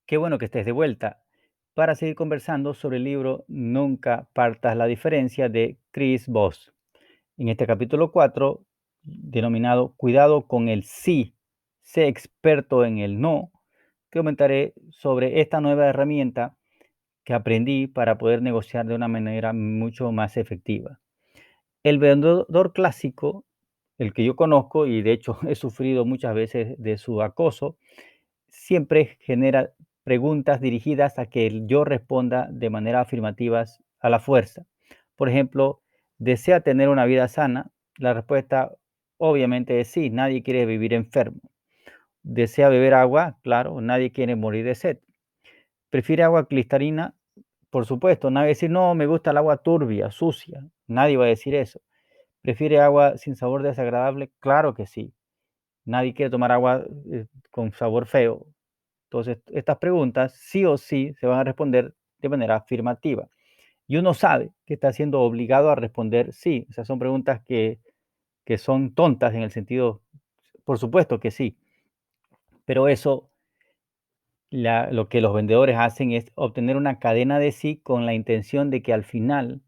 Qué bueno que estés de vuelta para seguir conversando sobre el libro Nunca partas la diferencia de Chris Voss. En este capítulo 4, denominado Cuidado con el sí, sé experto en el no, te comentaré sobre esta nueva herramienta que aprendí para poder negociar de una manera mucho más efectiva. El vendedor clásico, el que yo conozco y de hecho he sufrido muchas veces de su acoso, siempre genera preguntas dirigidas a que yo responda de manera afirmativa a la fuerza. Por ejemplo, ¿desea tener una vida sana? La respuesta obviamente es sí, nadie quiere vivir enfermo. ¿Desea beber agua? Claro, nadie quiere morir de sed. ¿Prefiere agua cristalina? Por supuesto, nadie va a decir, no, me gusta el agua turbia, sucia. Nadie va a decir eso. ¿Prefiere agua sin sabor desagradable? Claro que sí. Nadie quiere tomar agua con sabor feo. Entonces, estas preguntas sí o sí se van a responder de manera afirmativa. Y uno sabe que está siendo obligado a responder sí. O sea, son preguntas que son tontas en el sentido, por supuesto que sí. Pero eso, lo que los vendedores hacen es obtener una cadena de sí con la intención de que al final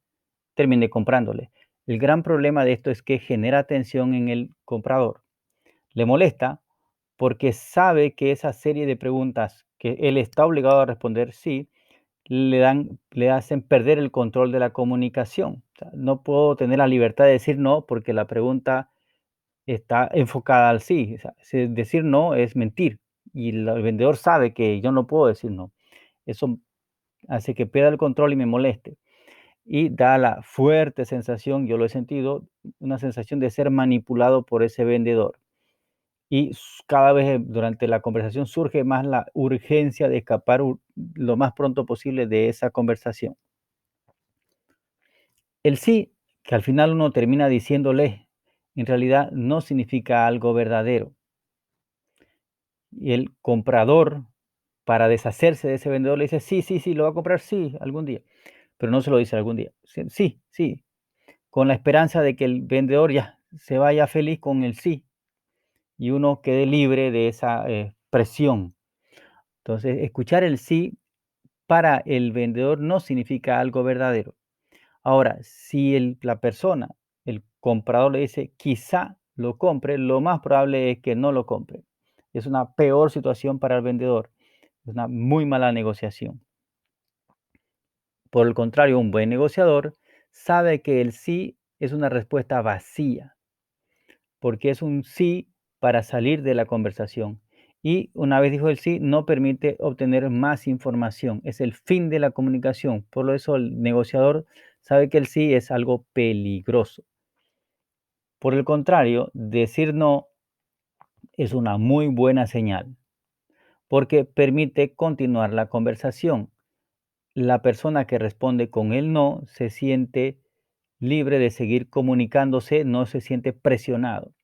termine comprándole. El gran problema de esto es que genera tensión en el comprador. Le molesta porque sabe que esa serie de preguntas que él está obligado a responder sí, le hacen perder el control de la comunicación. O sea, no puedo tener la libertad de decir no porque la pregunta está enfocada al sí. O sea, decir no es mentir y el vendedor sabe que yo no puedo decir no. Eso hace que pierda el control y me moleste. Y da la fuerte sensación, yo lo he sentido, una sensación de ser manipulado por ese vendedor. Y cada vez durante la conversación surge más la urgencia de escapar lo más pronto posible de esa conversación. El sí, que al final uno termina diciéndole, en realidad no significa algo verdadero. Y el comprador, para deshacerse de ese vendedor, le dice, sí, sí, sí, lo va a comprar, sí, algún día. Pero no se lo dice algún día. Sí, sí, con la esperanza de que el vendedor ya se vaya feliz con el sí y uno quede libre de esa presión. Entonces, escuchar el sí para el vendedor no significa algo verdadero. Ahora, si la persona, el comprador le dice quizá lo compre, lo más probable es que no lo compre. Es una peor situación para el vendedor. Es una muy mala negociación. Por el contrario, un buen negociador sabe que el sí es una respuesta vacía, porque es un sí para salir de la conversación. Y una vez dijo el sí, no permite obtener más información. Es el fin de la comunicación. Por eso el negociador sabe que el sí es algo peligroso. Por el contrario, decir no es una muy buena señal, porque permite continuar la conversación. La persona que responde con el no se siente libre de seguir comunicándose, no se siente presionado.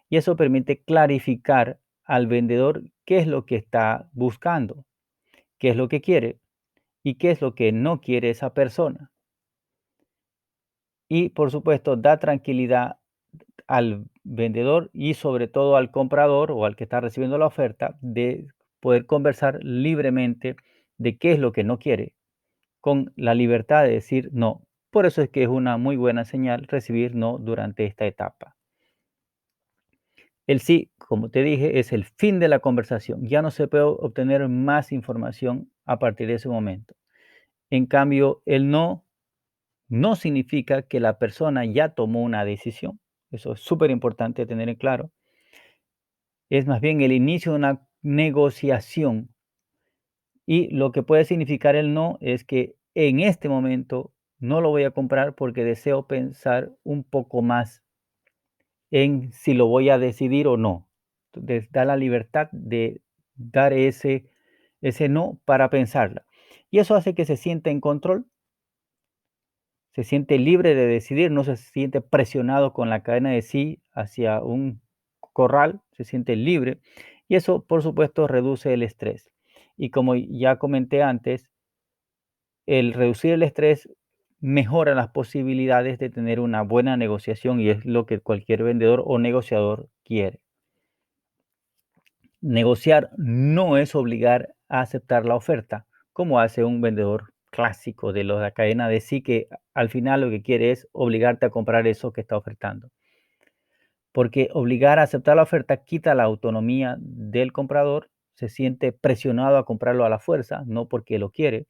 Y eso permite clarificar al vendedor qué es lo que está buscando, qué es lo que quiere y qué es lo que no quiere esa persona. Y por supuesto, da tranquilidad al vendedor y sobre todo al comprador o al que está recibiendo la oferta de poder conversar libremente de qué es lo que no quiere, con la libertad de decir no. Por eso es que es una muy buena señal recibir no durante esta etapa. El sí, como te dije, es el fin de la conversación. Ya no se puede obtener más información a partir de ese momento. En cambio, el no no significa que la persona ya tomó una decisión. Eso es súper importante tener en claro. Es más bien el inicio de una negociación. Y lo que puede significar el no es que en este momento no lo voy a comprar porque deseo pensar un poco más en si lo voy a decidir o no. Entonces, da la libertad de dar ese no para pensarla. Y eso hace que se sienta en control, se siente libre de decidir, no se siente presionado con la cadena de sí hacia un corral, se siente libre. Y eso, por supuesto, reduce el estrés. Y como ya comenté antes, el reducir el estrés mejora las posibilidades de tener una buena negociación y es lo que cualquier vendedor o negociador quiere. Negociar no es obligar a aceptar la oferta, como hace un vendedor clásico de la cadena de sí, que al final lo que quiere es obligarte a comprar eso que está ofertando. Porque obligar a aceptar la oferta quita la autonomía del comprador, se siente presionado a comprarlo a la fuerza, no porque lo quiere.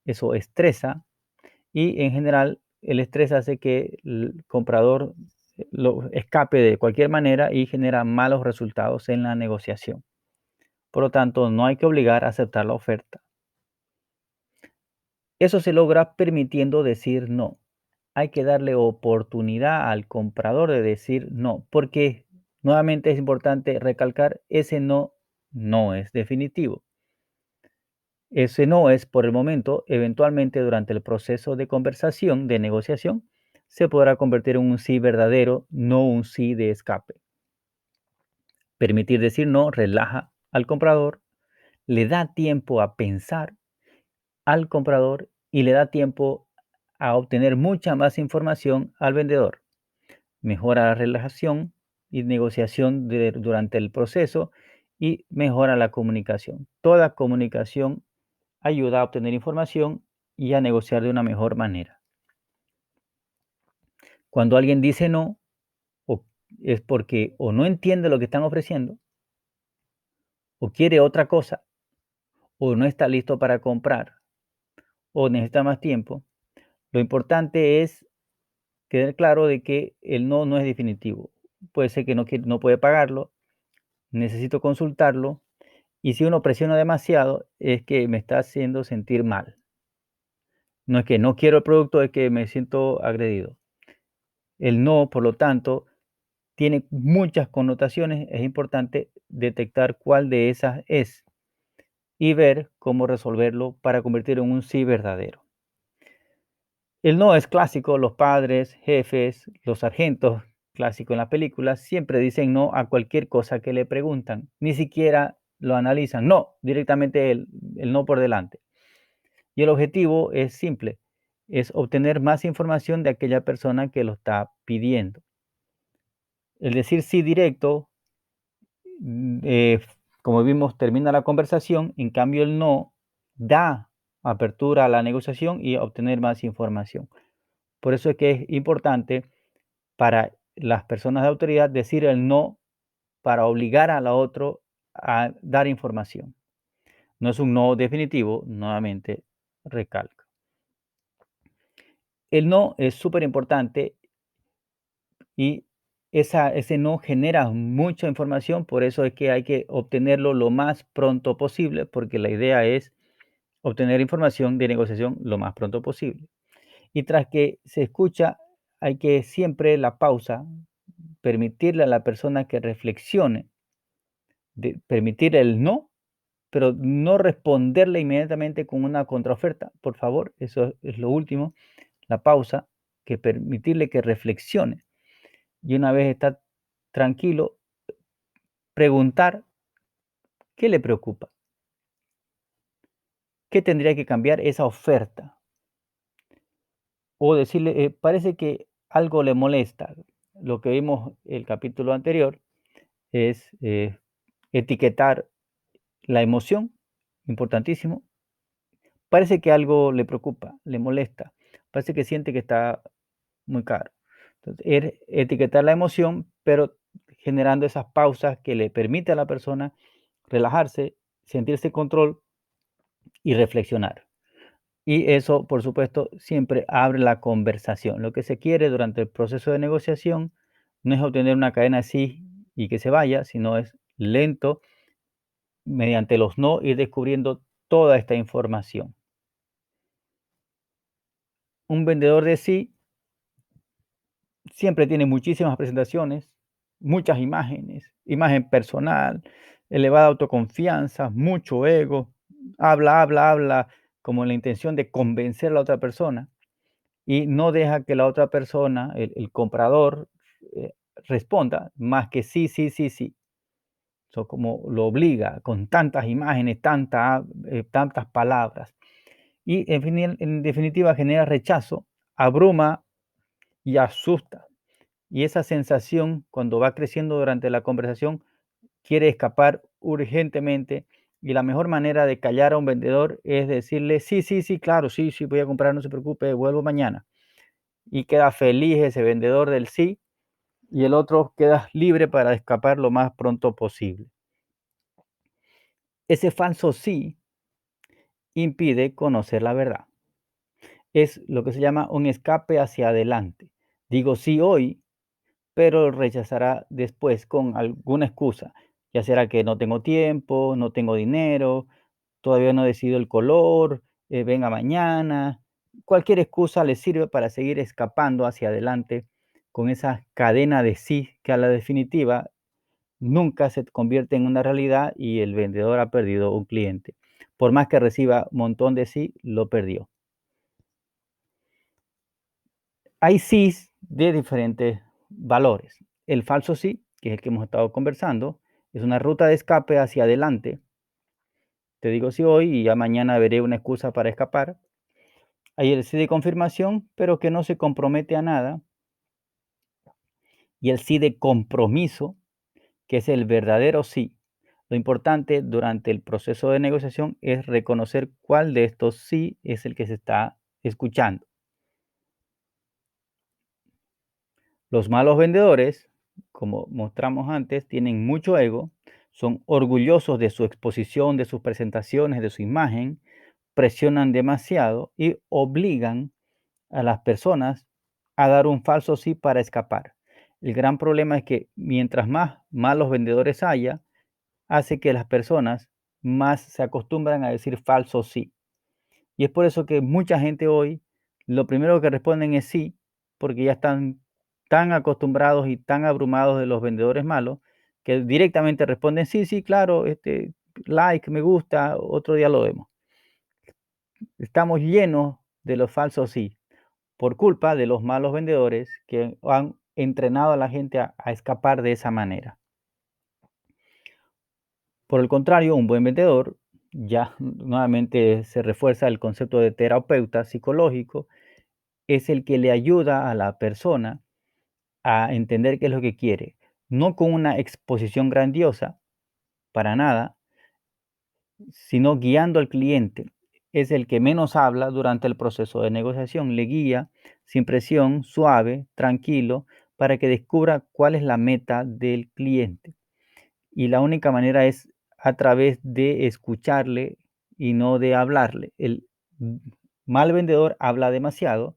Eso estresa y en general el estrés hace que el comprador lo escape de cualquier manera y genera malos resultados en la negociación. Por lo tanto, no hay que obligar a aceptar la oferta. Eso se logra permitiendo decir no. Hay que darle oportunidad al comprador de decir no, porque nuevamente es importante recalcar, ese no no es definitivo. Ese no es por el momento, eventualmente durante el proceso de conversación, de negociación, se podrá convertir en un sí verdadero, no un sí de escape. Permitir decir no relaja al comprador, le da tiempo a pensar al comprador y le da tiempo a obtener mucha más información al vendedor. Mejora la relajación y negociación durante el proceso y mejora la comunicación. Toda comunicación ayuda a obtener información y a negociar de una mejor manera. Cuando alguien dice no, o es porque o no entiende lo que están ofreciendo, o quiere otra cosa, o no está listo para comprar, o necesita más tiempo. Lo importante es tener claro de que el no no es definitivo. Puede ser que no puede pagarlo, necesito consultarlo, y si uno presiona demasiado es que me está haciendo sentir mal. No es que no quiero el producto, es que me siento agredido. El no, por lo tanto, tiene muchas connotaciones, es importante detectar cuál de esas es y ver cómo resolverlo para convertirlo en un sí verdadero. El no es clásico, los padres, jefes, los sargentos, clásico en las películas, siempre dicen no a cualquier cosa que le preguntan, ni siquiera lo analizan, no, directamente el no por delante. Y el objetivo es simple, es obtener más información de aquella persona que lo está pidiendo. El decir sí directo, como vimos, termina la conversación, en cambio el no da apertura a la negociación y a obtener más información. Por eso es que es importante para las personas de autoridad decir el no para obligar a la otro a dar información. No es un no definitivo, nuevamente recalco. El no es súper importante y ese no genera mucha información, por eso es que hay que obtenerlo lo más pronto posible, porque la idea es obtener información de negociación lo más pronto posible. Y tras que se escucha, hay que siempre la pausa, permitirle a la persona que reflexione, permitir el no, pero no responderle inmediatamente con una contraoferta. Por favor, eso es lo último, la pausa, que permitirle que reflexione. Y una vez está tranquilo, preguntar qué le preocupa, qué tendría que cambiar esa oferta. O decirle, parece que algo le molesta. Lo que vimos el capítulo anterior es etiquetar la emoción, importantísimo. Parece que algo le preocupa, le molesta, parece que siente que está muy caro. Entonces, etiquetar la emoción, pero generando esas pausas que le permite a la persona relajarse, sentirse control y reflexionar. Y eso, por supuesto, siempre abre la conversación. Lo que se quiere durante el proceso de negociación no es obtener una cadena así y que se vaya, sino es lento, mediante los no, ir descubriendo toda esta información. Un vendedor de sí siempre tiene muchísimas presentaciones, muchas imágenes, imagen personal, elevada autoconfianza, mucho ego, habla, habla, habla, como en la intención de convencer a la otra persona y no deja que la otra persona, el comprador, eh, responda más que sí, sí, sí, sí. Eso como lo obliga con tantas imágenes, tantas palabras. Y en definitiva genera rechazo, abruma y asusta. Y esa sensación, cuando va creciendo durante la conversación, quiere escapar urgentemente Y la mejor manera de callar a un vendedor es decirle: "Sí, sí, sí, claro, sí, sí, voy a comprar, no se preocupe, vuelvo mañana". Y queda feliz ese vendedor del sí, y el otro queda libre para escapar lo más pronto posible. Ese falso sí impide conocer la verdad. Es lo que se llama un escape hacia adelante. Digo sí hoy, pero rechazará después con alguna excusa, ya será que no tengo tiempo, no tengo dinero, todavía no decido el color, venga mañana. Cualquier excusa le sirve para seguir escapando hacia adelante con esa cadena de sí que a la definitiva nunca se convierte en una realidad y el vendedor ha perdido un cliente. Por más que reciba un montón de sí, lo perdió. Hay sís de diferentes valores. El falso sí, que es el que hemos estado conversando, es una ruta de escape hacia adelante. Te digo sí hoy y ya mañana veré una excusa para escapar. Hay el sí de confirmación, pero que no se compromete a nada. Y el sí de compromiso, que es el verdadero sí. Lo importante durante el proceso de negociación es reconocer cuál de estos sí es el que se está escuchando. Los malos vendedores, como mostramos antes, tienen mucho ego, son orgullosos de su exposición, de sus presentaciones, de su imagen, presionan demasiado y obligan a las personas a dar un falso sí para escapar. El gran problema es que mientras más malos vendedores haya, hace que las personas más se acostumbran a decir falso sí. Y es por eso que mucha gente hoy lo primero que responden es sí, porque ya están tan acostumbrados y tan abrumados de los vendedores malos que directamente responden sí, sí, claro, like, me gusta, otro día lo vemos. Estamos llenos de los falsos sí por culpa de los malos vendedores que han entrenado a la gente a escapar de esa manera. Por el contrario, un buen vendedor, ya nuevamente se refuerza el concepto de terapeuta psicológico, es el que le ayuda a la persona a entender qué es lo que quiere, no con una exposición grandiosa, para nada, sino guiando al cliente. Es el que menos habla durante el proceso de negociación, le guía sin presión, suave, tranquilo, para que descubra cuál es la meta del cliente. Y la única manera es a través de escucharle y no de hablarle. El mal vendedor habla demasiado,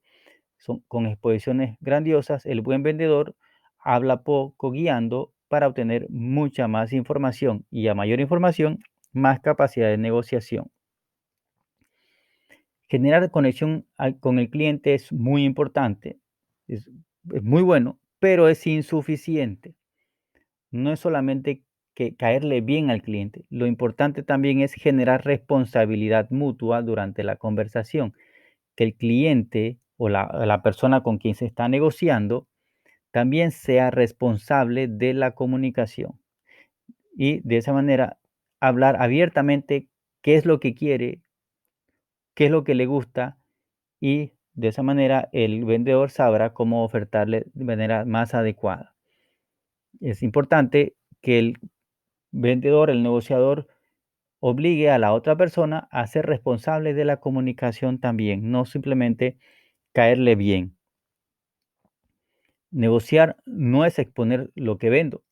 con exposiciones grandiosas. El buen vendedor habla poco guiando para obtener mucha más información y a mayor información, más capacidad de negociación. Generar conexión con el cliente es muy importante, es muy bueno, pero es insuficiente. No es solamente que caerle bien al cliente, lo importante también es generar responsabilidad mutua durante la conversación, que el cliente o la persona con quien se está negociando también sea responsable de la comunicación y de esa manera hablar abiertamente qué es lo que quiere, qué es lo que le gusta y de esa manera el vendedor sabrá cómo ofertarle de manera más adecuada. Es importante que el vendedor, el negociador, obligue a la otra persona a ser responsable de la comunicación también, no simplemente caerle bien. Negociar no es exponer lo que vendo,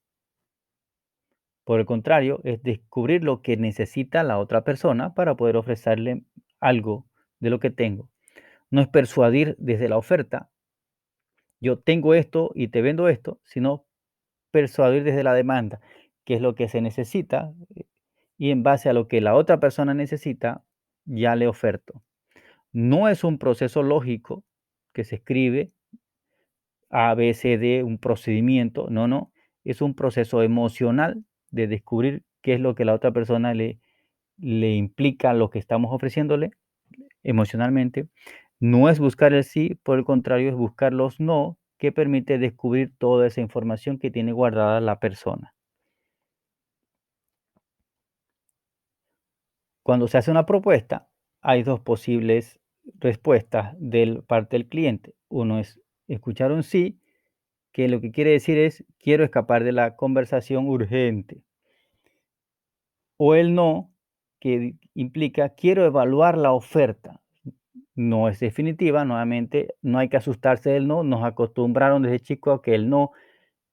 por el contrario, es descubrir lo que necesita la otra persona para poder ofrecerle algo de lo que tengo. No es persuadir desde la oferta, yo tengo esto y te vendo esto, sino persuadir desde la demanda, qué es lo que se necesita y en base a lo que la otra persona necesita, ya le oferto. No es un proceso lógico que se escribe A, B, C, D, un procedimiento, no, no, es un proceso emocional de descubrir qué es lo que la otra persona le implica lo que estamos ofreciéndole emocionalmente. No es buscar el sí, por el contrario, es buscar los no, que permite descubrir toda esa información que tiene guardada la persona. Cuando se hace una propuesta, hay dos posibles respuestas de parte del cliente. Uno es escuchar un sí, que lo que quiere decir es quiero escapar de la conversación urgente. O el no, que implica quiero evaluar la oferta. No es definitiva, nuevamente, no hay que asustarse del no. Nos acostumbraron desde chicos a que el no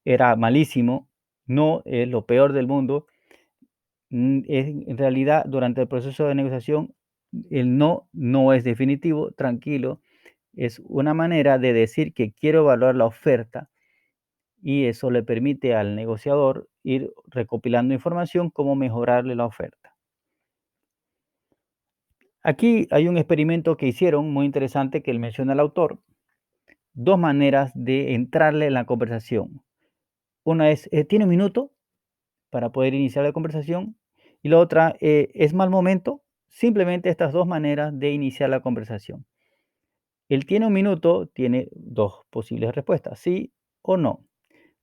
era malísimo, no es lo peor del mundo. En realidad, durante el proceso de negociación, el no no es definitivo, tranquilo. Es una manera de decir que quiero evaluar la oferta y eso le permite al negociador ir recopilando información cómo mejorarle la oferta. Aquí hay un experimento que hicieron muy interesante que él menciona el autor. Dos maneras de entrarle en la conversación. Una es, ¿tiene un minuto para poder iniciar la conversación? Y la otra, ¿es mal momento? Simplemente estas dos maneras de iniciar la conversación. Él tiene un minuto, tiene dos posibles respuestas, sí o no.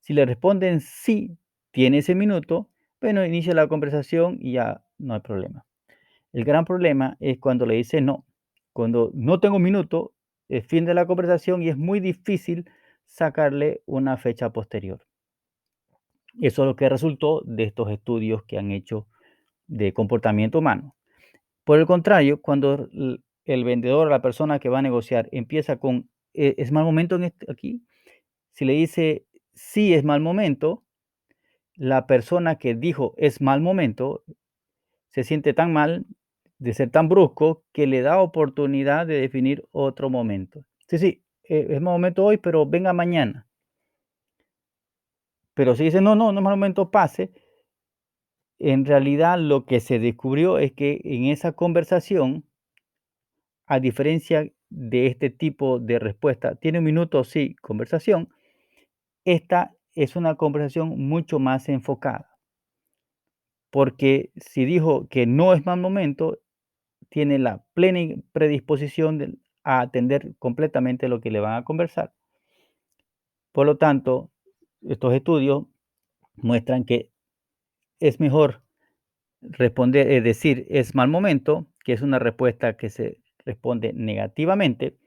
Si le responden sí, tiene ese minuto, bueno, inicia la conversación y ya no hay problema. El gran problema es cuando le dice no. Cuando no tengo un minuto, es fin de la conversación y es muy difícil sacarle una fecha posterior. Eso es lo que resultó de estos estudios que han hecho de comportamiento humano. Por el contrario, cuando el vendedor, la persona que va a negociar, empieza con ¿es mal momento aquí? Si le dice sí es mal momento, la persona que dijo es mal momento se siente tan mal de ser tan brusco que le da oportunidad de definir otro momento. Sí, sí, es mal momento hoy, pero venga mañana. Pero si dice no, no, no es mal momento, pase. En realidad lo que se descubrió es que en esa conversación, a diferencia de este tipo de respuesta, tiene un minuto, sí, conversación, esta es una conversación mucho más enfocada. Porque si dijo que no es mal momento, tiene la plena predisposición a atender completamente lo que le van a conversar. Por lo tanto, estos estudios muestran que es mejor responder, es decir, es mal momento, que es una respuesta que se responde negativamente,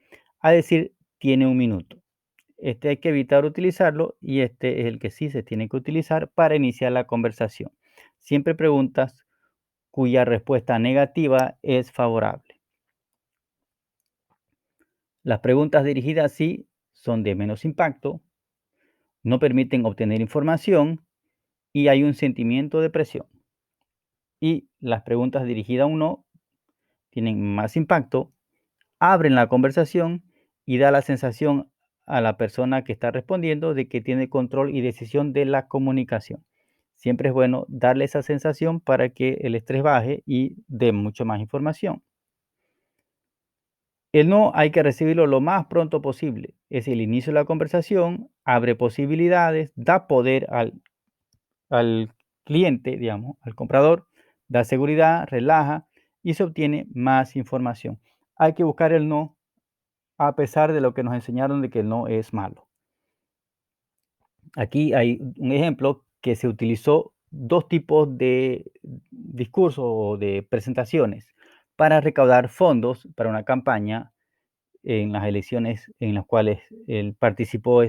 a decir tiene un minuto. Este hay que evitar utilizarlo y este es el que sí se tiene que utilizar para iniciar la conversación. Siempre preguntas cuya respuesta negativa es favorable. Las preguntas dirigidas sí son de menos impacto, no permiten obtener información y hay un sentimiento de presión. Y las preguntas dirigidas a un no tienen más impacto, abren la conversación y da la sensación a la persona que está respondiendo de que tiene control y decisión de la comunicación. Siempre es bueno darle esa sensación para que el estrés baje y dé mucho más información. El no hay que recibirlo lo más pronto posible. Es el inicio de la conversación, abre posibilidades, da poder al cliente, digamos, al comprador, da seguridad, relaja y se obtiene más información. Hay que buscar el no a pesar de lo que nos enseñaron de que el no es malo. Aquí hay un ejemplo que se utilizó dos tipos de discursos o de presentaciones para recaudar fondos para una campaña en las elecciones en las cuales él participó,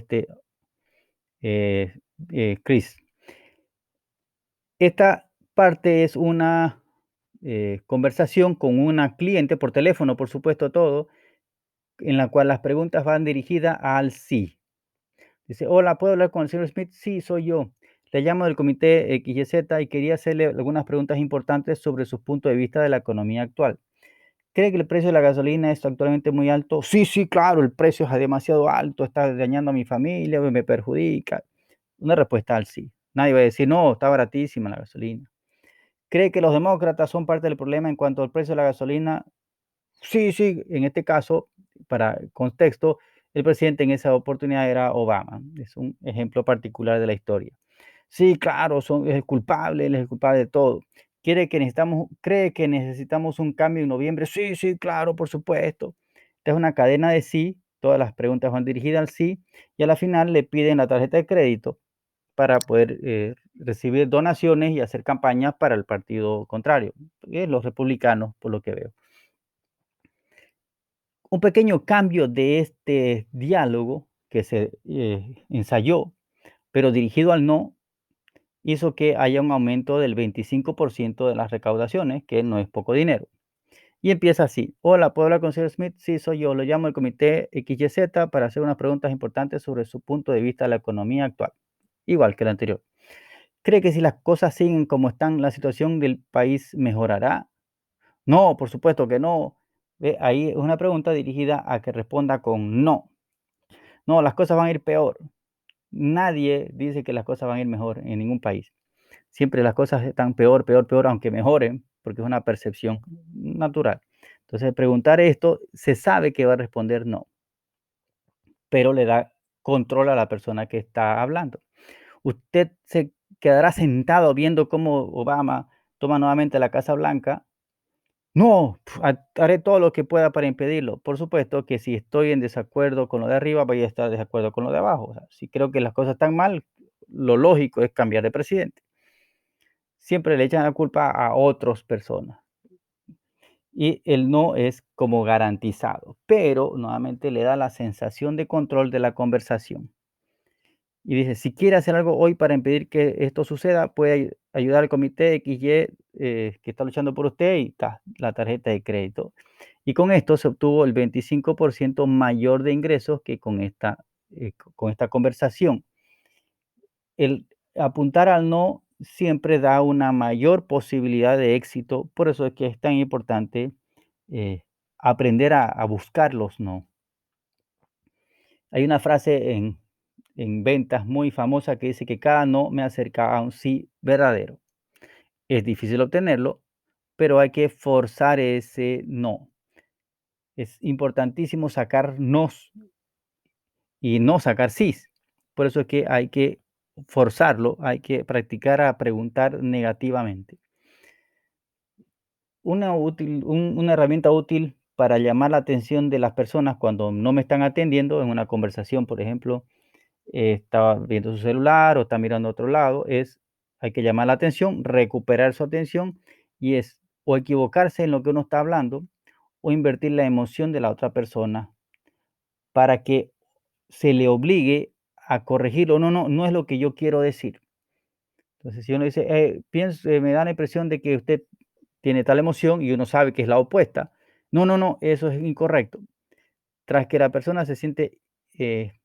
eh, Chris. Esta parte es una conversación con una cliente por teléfono, por supuesto, todo, en la cual las preguntas van dirigidas al sí. Dice, hola, ¿puedo hablar con el señor Smith? Sí, soy yo. Le llamo del comité XYZ y quería hacerle algunas preguntas importantes sobre su punto de vista de la economía actual. ¿Cree que el precio de la gasolina es actualmente muy alto? Sí, sí, claro, el precio es demasiado alto, está dañando a mi familia, me perjudica. Una respuesta al sí. Nadie va a decir, no, está baratísima la gasolina. ¿Cree que los demócratas son parte del problema en cuanto al precio de la gasolina? Sí, sí, en este caso, para contexto, el presidente en esa oportunidad era Obama. Es un ejemplo particular de la historia. Sí, claro, es el culpable, él es el culpable de todo. ¿Cree que necesitamos un cambio en noviembre? Sí, sí, claro, por supuesto. Esta es una cadena de sí, todas las preguntas van dirigidas al sí, y a la final le piden la tarjeta de crédito para poder recibir donaciones y hacer campañas para el partido contrario, los republicanos, por lo que veo. Un pequeño cambio de este diálogo que se ensayó, pero dirigido al no, hizo que haya un aumento del 25% de las recaudaciones, que no es poco dinero. Y empieza así. Hola, ¿puedo hablar con el señor Smith? Sí, soy yo. Lo llamo del comité XYZ para hacer unas preguntas importantes sobre su punto de vista de la economía actual. Igual que el anterior. ¿Cree que si las cosas siguen como están, la situación del país mejorará? No, por supuesto que no. Ve, ahí es una pregunta dirigida a que responda con no. No, las cosas van a ir peor. Nadie dice que las cosas van a ir mejor en ningún país. Siempre las cosas están peor, peor, peor, aunque mejoren, porque es una percepción natural. Entonces, preguntar esto, se sabe que va a responder no, pero le da control a la persona que está hablando. Usted se quedará sentado viendo cómo Obama toma nuevamente la Casa Blanca. No, haré todo lo que pueda para impedirlo. Por supuesto que si estoy en desacuerdo con lo de arriba, voy a estar en desacuerdo con lo de abajo. O sea, si creo que las cosas están mal, lo lógico es cambiar de presidente. Siempre le echan la culpa a otras personas. Y el no es como garantizado, pero nuevamente le da la sensación de control de la conversación. Y dice, si quiere hacer algo hoy para impedir que esto suceda, puede ayudar al comité XY que está luchando por usted y la tarjeta de crédito. Y con esto se obtuvo el 25% mayor de ingresos que con esta conversación. El apuntar al no siempre da una mayor posibilidad de éxito, por eso es que es tan importante eh, aprender a buscar los no. Hay una frase en ventas muy famosa que dice que cada no me acerca a un sí verdadero. Es difícil obtenerlo, pero hay que forzar ese no. Es importantísimo sacar nos y no sacar sís. Por eso es que hay que forzarlo, hay que practicar a preguntar negativamente. Una herramienta útil para llamar la atención de las personas cuando no me están atendiendo en una conversación, por ejemplo, estaba viendo su celular o está mirando a otro lado, hay que llamar la atención, recuperar su atención y es o equivocarse en lo que uno está hablando o invertir la emoción de la otra persona para que se le obligue a corregirlo. No, no, no es lo que yo quiero decir. Entonces, si uno dice, me da la impresión de que usted tiene tal emoción y uno sabe que es la opuesta. No, no, no, eso es incorrecto. Tras que la persona se siente eh,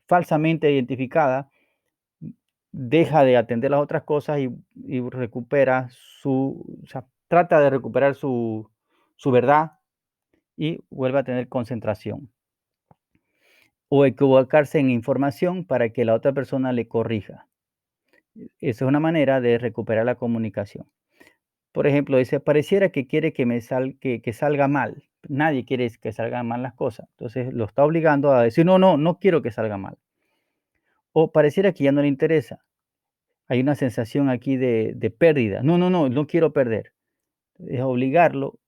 falsamente identificada, deja de atender las otras cosas y recupera o sea, trata de recuperar su verdad y vuelve a tener concentración. O equivocarse en información para que la otra persona le corrija. Esa es una manera de recuperar la comunicación. Por ejemplo, dice, pareciera que quiere que salga mal. Nadie quiere que salgan mal las cosas. Entonces lo está obligando a decir, no, no, no quiero que salga mal. O pareciera que ya no le interesa. Hay una sensación aquí de pérdida. No, no, no, no quiero perder. Es obligarlo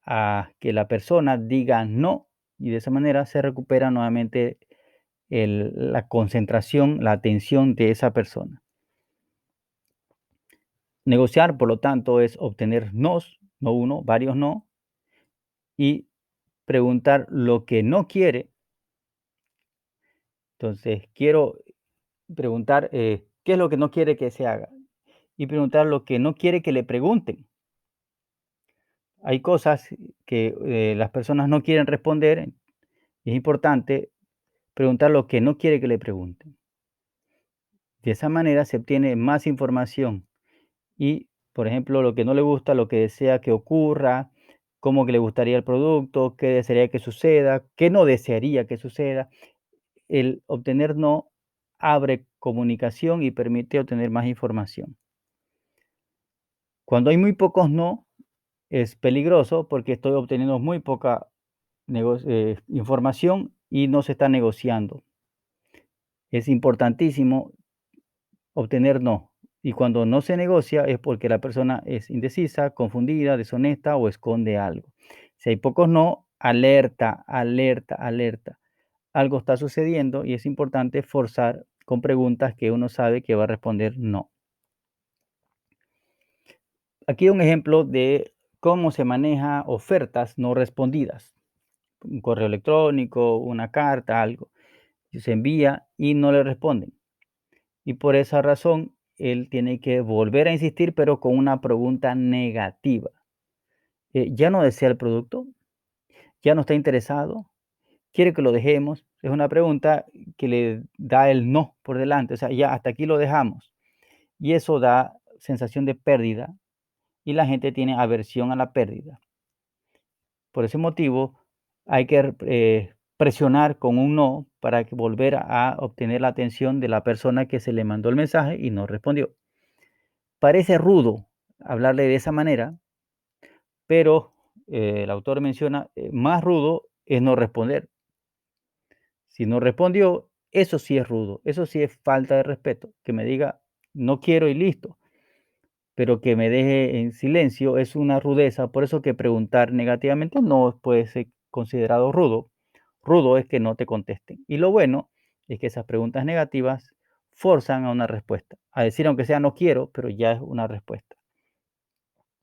a que la persona diga no y de esa manera se recupera nuevamente la concentración, la atención de esa persona. Negociar, por lo tanto, es obtener nos, no uno, varios no, y preguntar lo que no quiere. Entonces, quiero preguntar qué es lo que no quiere que se haga y preguntar lo que no quiere que le pregunten. Hay cosas que las personas no quieren responder. Es importante preguntar lo que no quiere que le pregunten. De esa manera se obtiene más información y, por ejemplo, lo que no le gusta, lo que desea que ocurra, cómo que le gustaría el producto, qué desearía que suceda, qué no desearía que suceda. El obtener no abre comunicación y permite obtener más información. Cuando hay muy pocos no, es peligroso porque estoy obteniendo muy poca información y no se está negociando. Es importantísimo obtener no. Y cuando no se negocia es porque la persona es indecisa, confundida, deshonesta o esconde algo. Si hay pocos no, alerta, alerta, alerta. Algo está sucediendo y es importante forzar con preguntas que uno sabe que va a responder no. Aquí un ejemplo de cómo se maneja ofertas no respondidas. Un correo electrónico, una carta, algo. Se envía y no le responden. Y por esa razón él tiene que volver a insistir, pero con una pregunta negativa. ¿Ya no desea el producto? ¿Ya no está interesado? ¿Quiere que lo dejemos? Es una pregunta que le da el no por delante, o sea, ya hasta aquí lo dejamos. Y eso da sensación de pérdida y la gente tiene aversión a la pérdida. Por ese motivo, hay que presionar con un no para que volver a obtener la atención de la persona que se le mandó el mensaje y no respondió. Parece rudo hablarle de esa manera, pero el autor menciona, más rudo es no responder. Si no respondió, eso sí es rudo, eso sí es falta de respeto. Que me diga, no quiero y listo, pero que me deje en silencio es una rudeza. Por eso que preguntar negativamente no puede ser considerado rudo. Rudo es que no te contesten. Y lo bueno es que esas preguntas negativas forzan a una respuesta. A decir, aunque sea no quiero, pero ya es una respuesta.